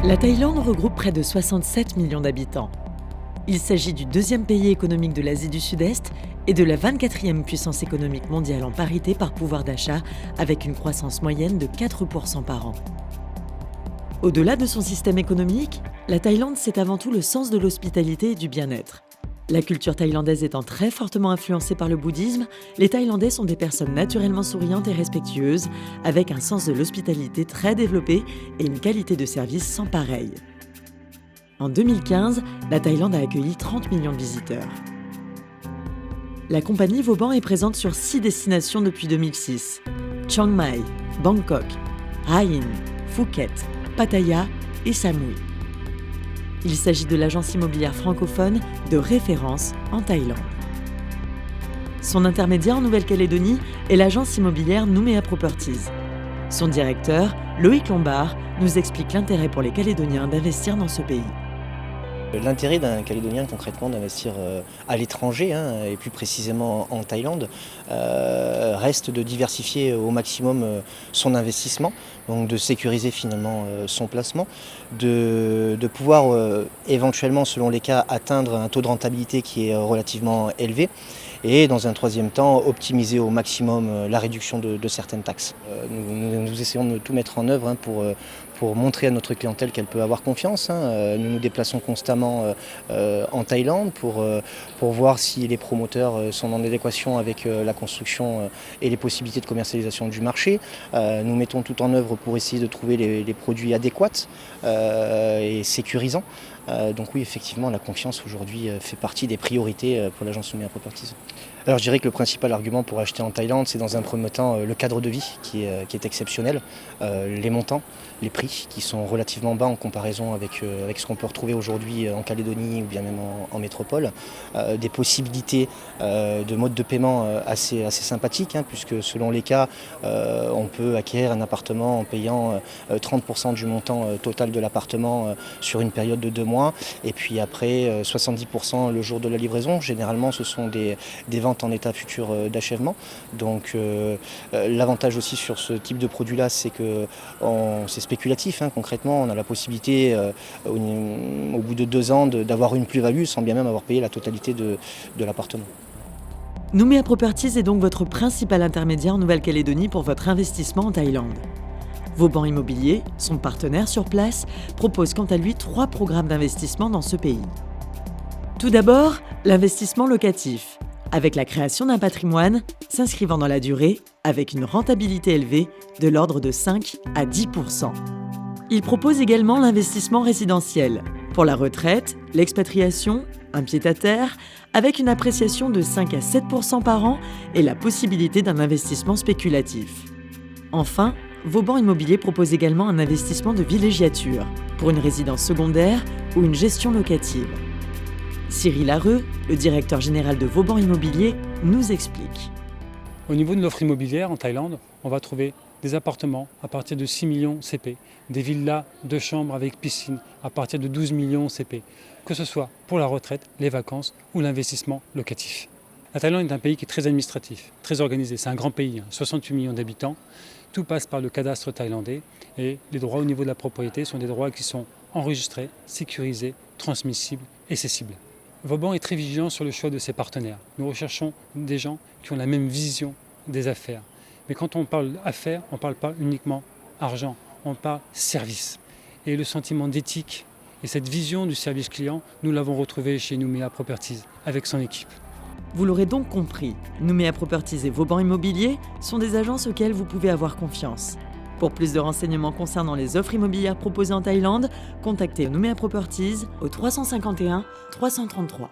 La Thaïlande regroupe près de 67 millions d'habitants. Il s'agit du deuxième pays économique de l'Asie du Sud-Est et de la 24e puissance économique mondiale en parité par pouvoir d'achat, avec une croissance moyenne de 4% par an. Au-delà de son système économique, la Thaïlande, c'est avant tout le sens de l'hospitalité et du bien-être. La culture thaïlandaise étant très fortement influencée par le bouddhisme, les Thaïlandais sont des personnes naturellement souriantes et respectueuses, avec un sens de l'hospitalité très développé et une qualité de service sans pareil. En 2015, la Thaïlande a accueilli 30 millions de visiteurs. La compagnie Vauban est présente sur 6 destinations depuis 2006. Chiang Mai, Bangkok, Hua Hin, Phuket, Pattaya et Samui. Il s'agit de l'agence immobilière francophone de référence en Thaïlande. Son intermédiaire en Nouvelle-Calédonie est l'agence immobilière Nouméa Properties. Son directeur, Loïc Lombard, nous explique l'intérêt pour les Calédoniens d'investir dans ce pays. L'intérêt d'un Calédonien concrètement d'investir à l'étranger, et plus précisément en Thaïlande, reste de diversifier au maximum son investissement, donc de sécuriser finalement son placement, de pouvoir éventuellement, selon les cas, atteindre un taux de rentabilité qui est relativement élevé, et dans un troisième temps, optimiser au maximum la réduction de certaines taxes. Nous essayons de tout mettre en œuvre pour montrer à notre clientèle qu'elle peut avoir confiance. Nous nous déplaçons constamment en Thaïlande pour voir si les promoteurs sont en adéquation avec la construction et les possibilités de commercialisation du marché. Nous mettons tout en œuvre pour essayer de trouver les produits adéquats et sécurisants. Donc oui, effectivement, la confiance aujourd'hui fait partie des priorités pour l'agence Nouméa Properties. Alors je dirais que le principal argument pour acheter en Thaïlande, c'est dans un premier temps le cadre de vie qui est exceptionnel, les montants, les prix qui sont relativement bas en comparaison avec ce qu'on peut retrouver aujourd'hui en Calédonie ou bien même en métropole, des possibilités de mode de paiement assez sympathiques, puisque selon les cas, on peut acquérir un appartement en payant 30% du montant total de l'appartement sur une période de 2 mois, et puis après 70% le jour de la livraison. Généralement, ce sont des ventes en état futur d'achèvement. Donc l'avantage aussi sur ce type de produit-là, c'est que c'est spéculatif. Concrètement, on a la possibilité au bout de 2 ans d'avoir une plus-value sans bien même avoir payé la totalité de l'appartement. Nouméa Properties est donc votre principal intermédiaire en Nouvelle-Calédonie pour votre investissement en Thaïlande. Vauban Immobilier, son partenaire sur place, propose quant à lui 3 programmes d'investissement dans ce pays. Tout d'abord, l'investissement locatif, avec la création d'un patrimoine s'inscrivant dans la durée avec une rentabilité élevée de l'ordre de 5 à 10%. Il propose également l'investissement résidentiel, pour la retraite, l'expatriation, un pied-à-terre, avec une appréciation de 5 à 7% par an et la possibilité d'un investissement spéculatif. Enfin, Vauban Immobilier propose également un investissement de villégiature, pour une résidence secondaire ou une gestion locative. Cyril Areux, le directeur général de Vauban Immobilier, nous explique. Au niveau de l'offre immobilière en Thaïlande, on va trouver des appartements à partir de 6 millions CP, des villas 2 chambres avec piscine à partir de 12 millions CP, que ce soit pour la retraite, les vacances ou l'investissement locatif. La Thaïlande est un pays qui est très administratif, très organisé. C'est un grand pays, 68 millions d'habitants. Tout passe par le cadastre thaïlandais et les droits au niveau de la propriété sont des droits qui sont enregistrés, sécurisés, transmissibles et cessibles. Vauban est très vigilant sur le choix de ses partenaires. Nous recherchons des gens qui ont la même vision des affaires. Mais quand on parle affaires, on ne parle pas uniquement argent, on parle service. Et le sentiment d'éthique et cette vision du service client, nous l'avons retrouvé chez Nouméa Properties avec son équipe. Vous l'aurez donc compris, Nouméa Properties et Vauban Immobilier sont des agences auxquelles vous pouvez avoir confiance. Pour plus de renseignements concernant les offres immobilières proposées en Thaïlande, contactez Nouméa Properties au 351 333.